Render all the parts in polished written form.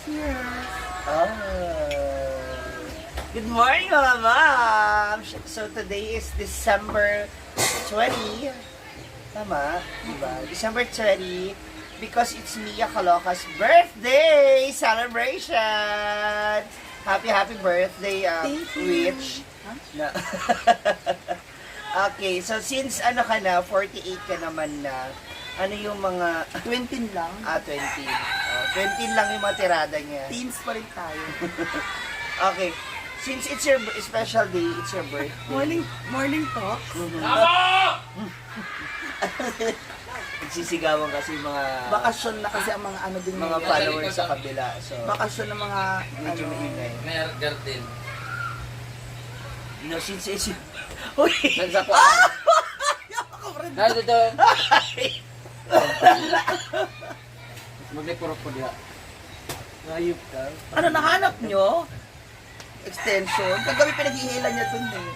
Cheers! Oh. Good morning, mga ma'am! So, today is December 20. Tama, diba? December 20 because it's Mia Caloca's birthday celebration! Happy birthday, Thank you. Rich. No. Okay, so since ano ka na, 48 ka naman na, ano yung mga 20 lang. 20. 20 lang yung mga tirada niya. Teens pa rin tayo. Okay. Since it's your special day, it's your birthday. Morning talk. Nagsisigawan kasi yung mga Bakasyon na kasi ang mga ano din mga ngayon. followers sa kabila. So, Bakasyon ng mga medyo ano. maingay. May garden. No, since it's Uy! Nagsakuan. Ay, dito. Maglikuro ko diha. Hayop ka. Ano nahanap nyo? Extension. Kagabi pinaghihilan niya dun eh.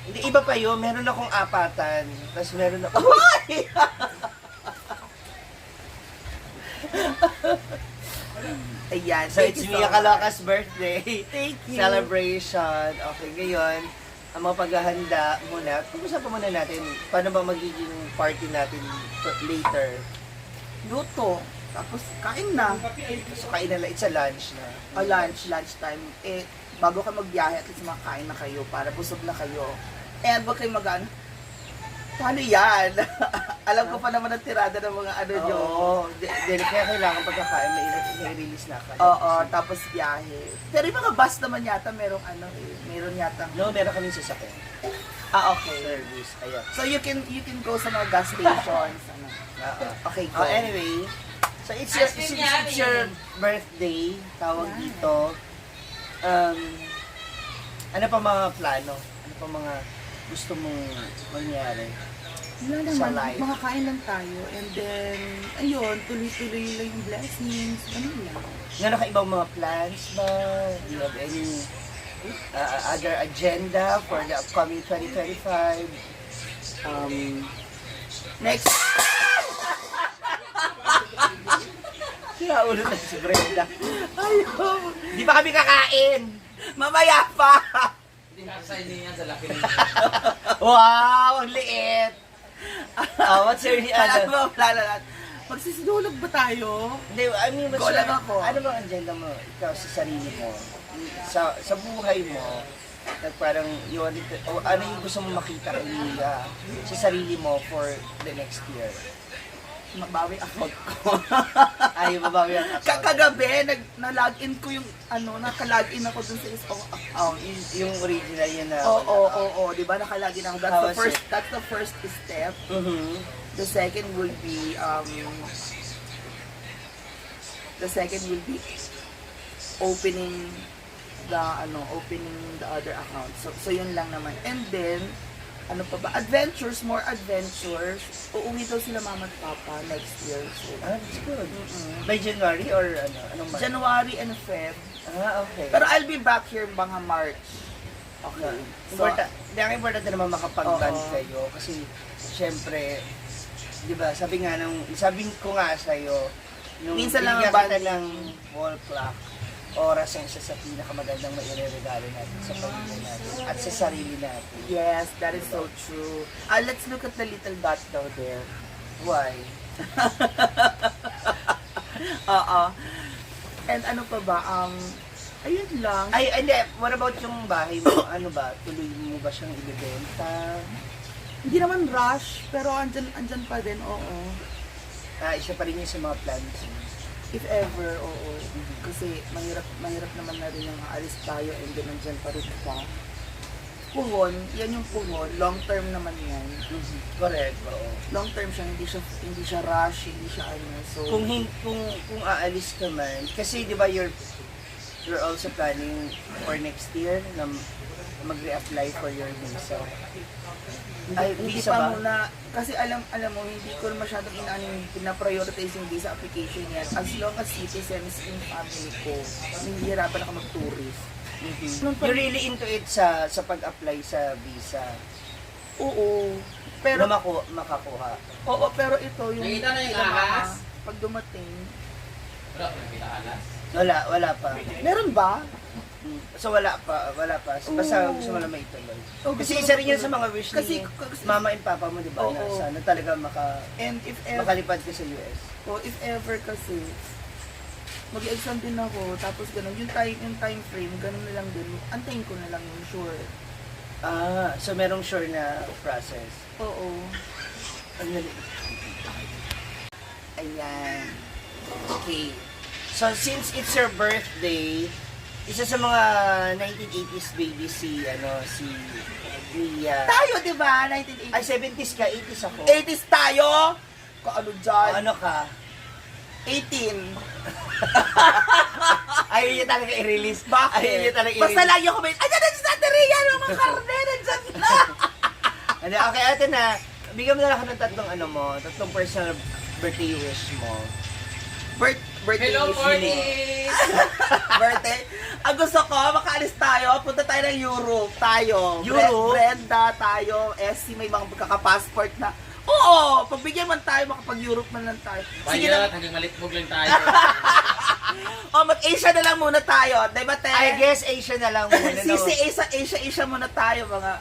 Hindi, iba pa yun. Meron akong apatan. Tapos meron ako... Ayan. So, Thank it's you Mia so Calocas birthday. Thank you. Celebration. Okay, ngayon, ang mga paghahanda muna. Pag-usapan muna natin, paano ba magiging party natin later? Luto. Tapos kain na. So, kain na lang. It's a lunch na. Lunchtime. Eh, bago ka magbiyahe, at least makain na kayo para busog na kayo. And wag kayong mag-ano. Paano yan? Alam ko pa naman ang tirada ng mga ano nyo. Oo. Kaya kailangan pagkakain, may release na ka. Oo, tapos biyahe. Pero yung mga bus naman yata, merong ano eh. Meron yata. No, meron kaming sasakyan. Okay. Service. Ayan. So you can go sa mga gas stations. Ano. Okay, go. Anyway, so it's your birthday, tawag dito. Ano pa mga plano? Ano pa mga gusto mong mangyari? Wala sa naman, life? makakain lang tayo. And then, ayun, tuloy-tuloy lang yung blessings. Ano lang. Meron ka ibang mga plans ba? Do you have any other agenda for the upcoming 2025? Next, Kaya ulo na si Brenda. ayun, Di ba kami kakain? mamaya pa. Hindi ka sa inyo yan sa laki ng Wow, ang liit! What's your Wala. Magsisinulog ba tayo? Hindi, I mean, Go lang ako. ano bang agenda mo? Ikaw sa sarili mo, sa buhay mo, na parang ano yung gusto mo makita kay Mia sa sarili mo for the next year? Mabawi account ko. Ay, mabawi ang account. Kagabi, na-login ko yung, naka-login ako dun sa isang account. Yung original yun na... Oo, di ba? Naka-login ako. How was it? That's the first step. Mhm. The second will be, opening the other account. So yun lang naman. And then, ano pa ba? More adventures. Uuwi daw sila mama at papa next year. So, That's good. By January or ano? Anong month? January and Feb. Okay. Pero I'll be back here mga March. Okay. So, Ang importante naman makapag-band Oo. kayo kasi syempre, di ba, sabi ko nga sa'yo, nung Minsan lang binigyan ang kita band- ng wall clock, oras ang isa sa pinakamagandang maireregalo natin sa pamilya natin at sa sarili natin. yes, that is so true. Let's look at the little dot daw there. Why? Oo. And ano pa ba? Ayun lang. Ay, hindi. What about yung bahay mo? Ano ba? Tuloy mo ba siyang ibebenta? Hindi naman rush, pero andyan pa din, oo. Isa pa rin yung sa mga plans mo. If ever, oo. Kasi mahirap naman na rin yung alis tayo and then andyan pa rin pa. Puhon, yan yung puhon. Long term naman yan. Correct, oo. Long term siya, hindi siya rush, hindi siya ano. So, Kung aalis ka man, kasi di ba you're also planning for next year na mag-reapply for your visa. Ay, hindi visa pa ba? muna, kasi alam mo, hindi ko masyadong pinaprioritize yung visa application yan. As long as citizens yung family ko, hindi hirapan ako mag-tourist. You're really into it sa pag-apply sa visa. Oo. Pero, na makakuha. oo, pero ito yung Nakita na yung sa mga- ahas? pag dumating, Wala ko nakita alas. Wala pa. Meron ba? So wala pa. Basta gusto mo lang maituloy. Oh, Kasi gusto isa ko rin yun sa ituloy. mga wish Kasi- ni kasi- mama and papa mo, di ba? Na Oo. sana talaga And if ever, makalipad ka sa US. if ever kasi, mag-exam din ako, tapos ganun, yung time frame, ganun na lang din. Antayin ko na lang yung sure. So merong sure na process. Oo. Ang galing. Ayan. Okay. So since it's your birthday, isa sa mga 1980s baby si Ria. Tayo, di ba? 1980s. Ay, 70s ka, 80s ako. 80s tayo? Kaano dyan? Ano ka? 18. Ayaw niya talaga i-release. Bakit? Ayaw niya talaga Basta i-release. lagi ako may, ayan na si Santa Ria, mga karne, nandyan na. Ano, okay, ate na. Bigyan mo na lang ako ng tatlong personal birthday wish mo. Birthday Hello, wish Corny! mo. Birthday. Ang gusto ko, makaalis tayo, punta tayo ng Europe. Tayo. Europe? Brenda, tayo, SC, may mga kakapassport na. Oo, pagbigyan man tayo, makapag-Europe man lang tayo. Sige Bayat, na. hanggang malitbog lang tayo. Mag-Asia na lang muna tayo. Diba, te? I guess Asia na lang muna. Sisi, Asia muna tayo, mga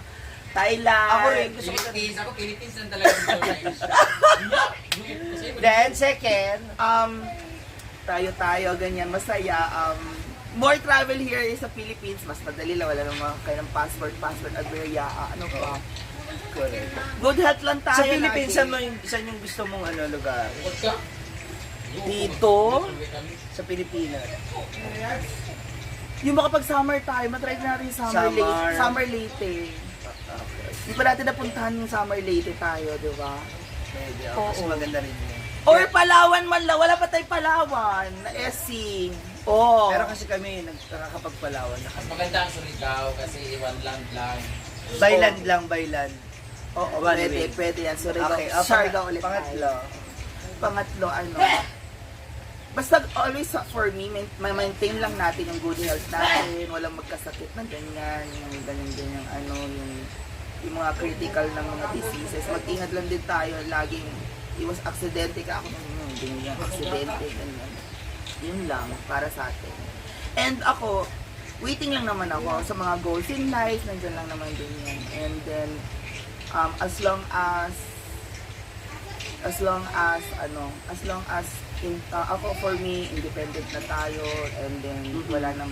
Thailand. Ako rin, gusto ko. Philippines, ako Philippines lang talaga gusto ko na Asia. Then, second, Tayo, ganyan, masaya. More travel here sa Philippines, mas madali lang, wala naman kayo ng passport, Adveria, ano pa. Good health lang tayo. sa Philippines, lagi. saan yung gusto mong lugar? Vodka. Dito, Sa Pilipinas. yung makapag-summer tayo, matry natin yung Summer. Summer Leyte. Hindi pa natin napuntahan yung Summer Leyte tayo, di ba? Pwede, Oo. kasi maganda rin yun. Or Palawan man lang, wala pa tayong Palawan na SC. Oh. Pero kasi kami, nakakapagpalawan na kami. Maganda ang Surigao kasi one land lang. Byland lang, byland. Oo, One pwede, way. pwede yan. Surigao, Okay, Siargao ulit pangatlo. tayo. Pangatlo, ano. Basta always for me, maintain lang natin yung good health natin, walang magkasakit ng ganyan, yung ganyan, ano, yung mga critical ng mga diseases. Mag-ingat lang din tayo, laging iwas aksidente ka ako, ganyan, aksidente, ganyan. Yun lang, para sa atin. And ako, waiting lang naman ako sa mga goals in life, nandyan lang naman din yan. And then, as long as ako for me, independent na tayo, and then wala nang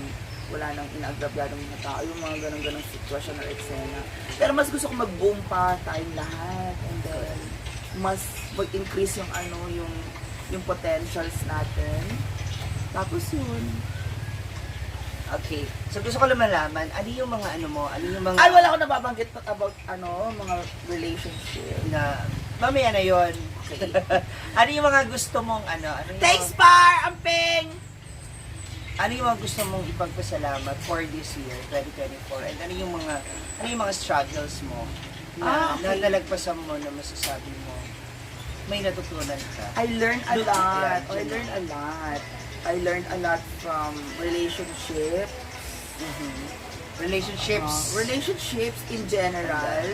inaagrabyado ng mga tao, yung mga ganong sitwasyon or eksena. Pero mas gusto ko mag-boom pa tayong lahat, and then mas mag-increase yung yung potentials natin. Tapos yun. Okay. So gusto ko lang malaman, ano yung mga ano yung mga... Ay, wala ko nababanggit about mga relationship. na mamaya na yun. Okay. Ano yung mga gusto mong yung Thanks, Par! Amping! ano yung mga gusto mong ipagpasalamat for this year, 2024? And ano yung mga struggles mo na Okay. nalagpasan mo na masasabi mo may natutunan ka? I learned a Look, lot. yeah, I learned a lot. I learned a lot from relationship. Relationships in general.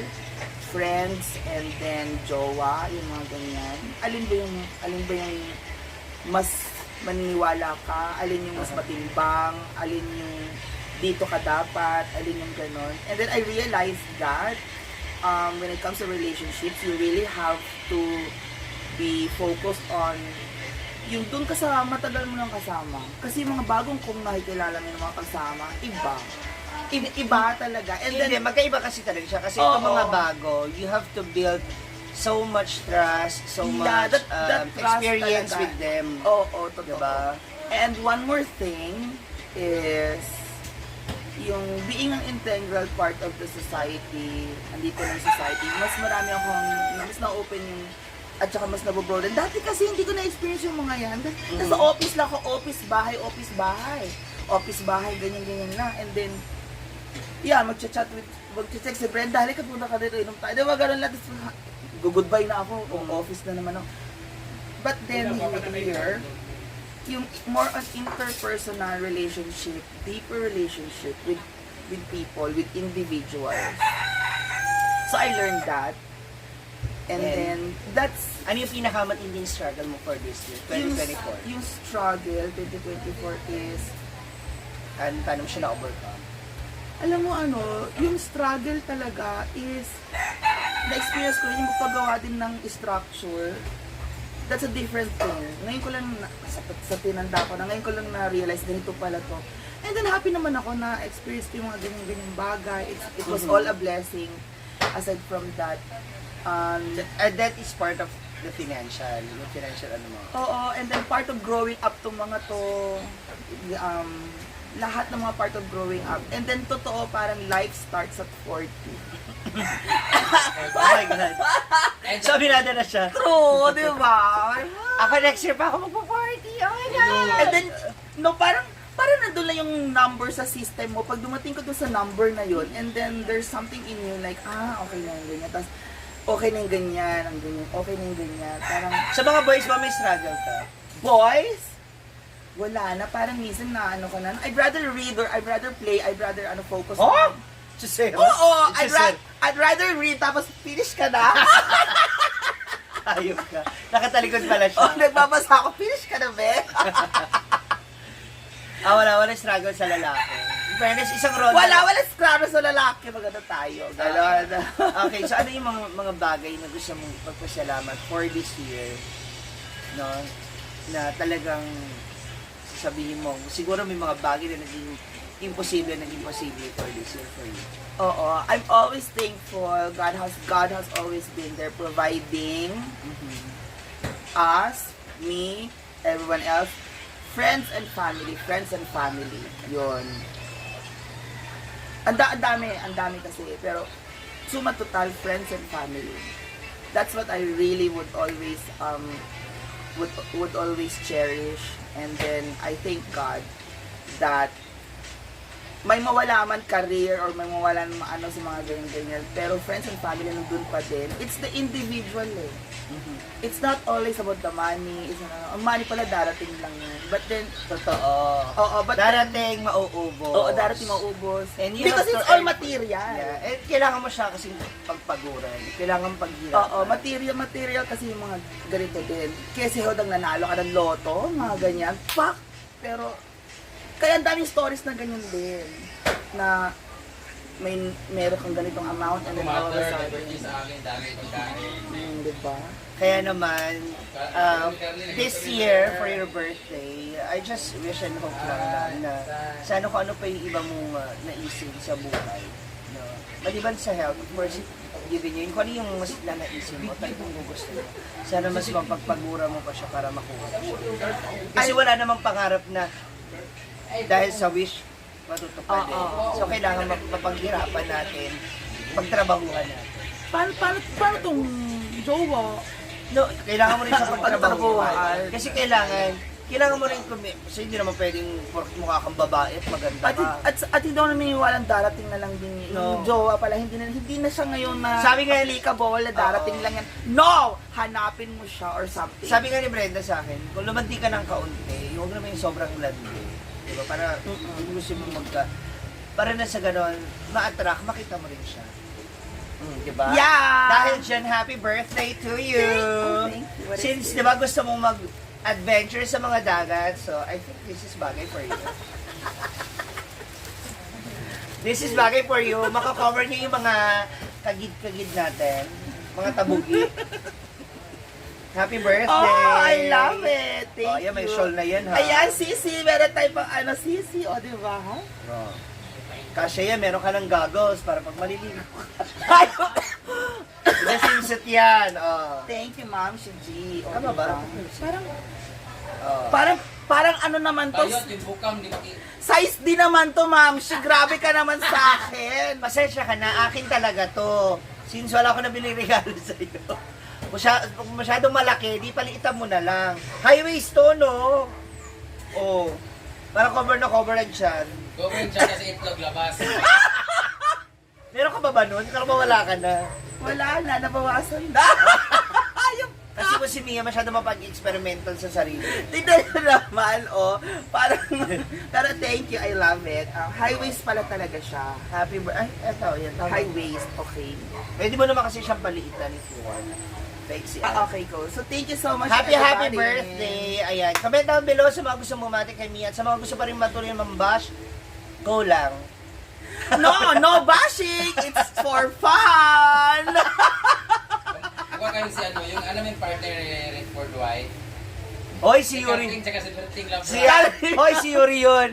Friends, and then jowa, yung mga ganyan. Alin ba yung mas maniniwala ka? Alin yung mas matimbang? Alin yung dito ka dapat? Alin yung ganon? And then I realized that when it comes to relationships, you really have to be focused on yung dun kasama, matagal mo nang kasama. Kasi yung mga bagong kong nakikilala mo ng mga kasama, iba. Iba talaga. And Hindi, then, magkaiba kasi talaga siya. Kasi Oo. itong mga bago, you have to build so much trust, so Yeah, much that trust experience talaga. with them. oo, totoo. Diba? And one more thing is yung being an integral part of the society, andito ng society, mas marami akong, mas na-open yung, at saka mas nabobroaden. Dati kasi hindi ko na-experience yung mga yan. Nasa office lang ako, office, bahay, ganyan lang. And then, yeah, mag-chat si Brenda, halika punta ka dito, inom tayo. Diba, ganun lang. Goodbye na ako, office na naman ako. But then, here, yung more on interpersonal relationship, deeper relationship with people, with individuals. So I learned that. And then, that's Ano yung pinakamatinding struggle mo for this year, 2024? yung struggle, 2024 is, Paano mo siya na-overcome? alam mo ano, yung struggle talaga is, na-experience ko yung paggawa din ng structure. That's a different thing. Ngayon ko lang, sa tinanda ko na, ngayon ko lang na-realize, ganito pala to. And then happy naman ako na experience ko yung mga ganyan-ganyan bagay. It was all a blessing. Aside from that, That is part of the financial, yung financial ano mo. oo, and then part of growing up tong mga to, lahat ng mga part of growing up. And then totoo, parang life starts at 40. Oh my God. So, binada na siya. True, di ba? Ako next year pa ako magpa-party. Oh my God. And then, no, parang nandun lang yung number sa system mo. Pag dumating ko dun sa number na yun, and then there's something in you like, okay na yung ganyan. Tapos, okay na yung ganyan, ang ganyan, okay na yung ganyan. Parang, Sa mga boys ba may struggle ka? boys, wala na. Parang minsan na ano ka na. I'd rather read or I'd rather play. I'd rather focus Oh? on. Susero? Oo, Susero. I'd rather read tapos finish ka na. Ayok ka. Nakatalikod pala siya. Oh, nagbabasa ako, finish ka na, be. Wala struggle sa lalaki. In fairness, isang role. wala skrano sa lalaki. Maganda tayo. Ganon. Okay, so ano yung mga bagay na gusto mong ipagpasalamat for this year? No? Na talagang sasabihin mo, siguro may mga bagay na naging imposible for this year for you. Oo, I'm always thankful. God has always been there providing us, me, everyone else, friends and family. Yun. Ang dami kasi, pero suma total, friends and family. That's what I really would always would always cherish. And then I thank God that may mawala man career or may mawala man ano sa mga ganyan-ganyan, pero friends and family nandun pa din. It's the individual eh. It's not always about the money. It's ang money pala darating lang yun. But then, Totoo. oo, but Darating, mauubos. oo, darating maubos. And you Because have to it's all earn- material. Yeah. And kailangan mo siya kasi pagpaguran. Kailangan paghirapan. Oo, material kasi yung mga ganito din. Kasi hodang nanalo ka ng loto, mga ganyan. Fuck! Pero, kaya ang daming stories na ganyan din. Na meron kang ganitong amount and then all of a Kumater, sudden. liberty sa akin, dami pagkain. Diba? Kaya naman, this year, for your birthday, I just wish and hope lang na sana kung ano pa yung iba mong naisip sa buhay. No? Maliban sa health, of course, given yun, kung ano yung mas naisip mo, talagang gusto mo. Sana mas mapagpagura mo pa siya para makuha mo siya. Kasi wala namang pangarap na dahil sa wish, matutupad eh. So, kailangan mapaghirapan natin, pagtrabahuhan natin. Paano tong jowa? No, kailangan mo rin sa pagtrabahuhan. Pagtrabahuhan. Kasi kailangan mo rin kasi hindi naman pwedeng porket mukha kang babae at maganda ka. At hindi ako naniniwalang darating na lang din No. yung jowa pala. Hindi na siya ngayon na Sabi nga- applicable na darating lang yan. No! Hanapin mo siya or something. Sabi nga ni Brenda sa akin, kung lumanti ka ng kaunti, huwag naman yung sobrang landi. Diba? Para kung gusto mo para na sa ganon, ma-attract, makita mo rin siya. Diba? Yeah! Dahil dyan, happy birthday to you! Thank you. What is Since, it? di ba, gusto mong mag-adventure sa mga dagat, so I think this is bagay for you. This is bagay for you. Makakover niyo yung mga kagid-kagid natin. Mga tabugi. Happy birthday! Oh, I love it. Thank Yan, may you. shawl na yan, ha? Ayan, Sisi. Meron tayo pang Sisi. O, di ba, ha? Oh. Kasi yan, meron ka ng goggles para pag maliligo. Nasinsit yan. Oh. Thank you, Ma'am Shiji. O, Tama di ba? Parang ano naman to? Bayot, yung bukam, di Size din naman to, Ma'am Shi. Grabe ka naman sa akin. Pasensya ka na, akin talaga to. Since wala ko na biniregalo sa iyo. Masyadong malaki, di paliitan mo na lang. High waist to, no? Oh. Parang cover na cover ang tiyan. Gawin siya kasi itlog labas. Meron ka ba ba nun? Kala ba wala ka na? Wala na, nabawasan na. Yung Kasi mo si Mia masyado mapag-experimental sa sarili. Tignan nyo naman, oh. Parang, pero thank you, I love it. High waist pala talaga siya. Happy birthday. Ay, eto, yan. Tama. High waist, okay. Pwede mo naman kasi siyang paliitan if you want. Fake si Ann. Okay, go. So, thank you so much, Happy everybody. birthday! Ayan. Comment down below sa mga gusto bumati kay Mia. At sa mga gusto pa rin matuloy mambash, go lang. No bashing! It's for fun! Huwag kayo si ano, yung alam yung partner ni Rick Ford White. Hoy, si Si Yuri. Kathleen tsaka si Berting lang. Si Hoy, si Yuri yun.